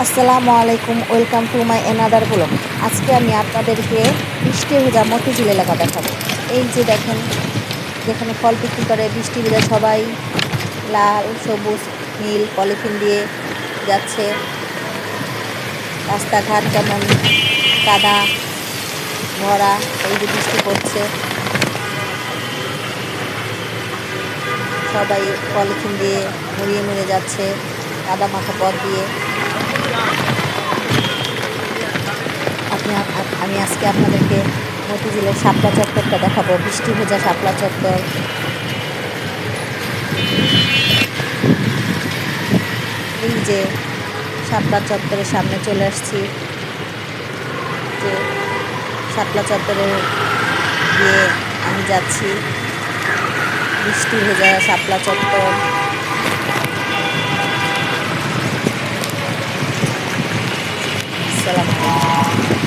আসসালামু আলাইকুম, welcome to my another blog. আজকে আমি আপনাদেরকে বৃষ্টি ভেজা মতিঝিল এলাকা দেখাবো। এই যে দেখেন, যেখানে ফল বিক্রি করে বৃষ্টি ভেজা সবাই লাল সবুজ নীল পলিথিন দিয়ে যাচ্ছে। রাস্তাঘাট কেমন কাদা ভরা, এই যে বৃষ্টি পড়ছে, সবাই পলিথিন দিয়ে মুড়িয়ে মুড়িয়ে যাচ্ছে কাদা মাখা পথ দিয়ে। আমি আজকে আপনাদেরকে মতিঝিলের শাপলা চত্বরটা দেখাবো, বৃষ্টি ভেজা শাপলা চত্বর। এই যে শাপলা চত্বরের সামনে চলে আসছি, যে শাপলা চত্বরে দিয়ে আমি যাচ্ছি, বৃষ্টি ভেজা শাপলা চত্বর। আসসালামু আলাইকুম।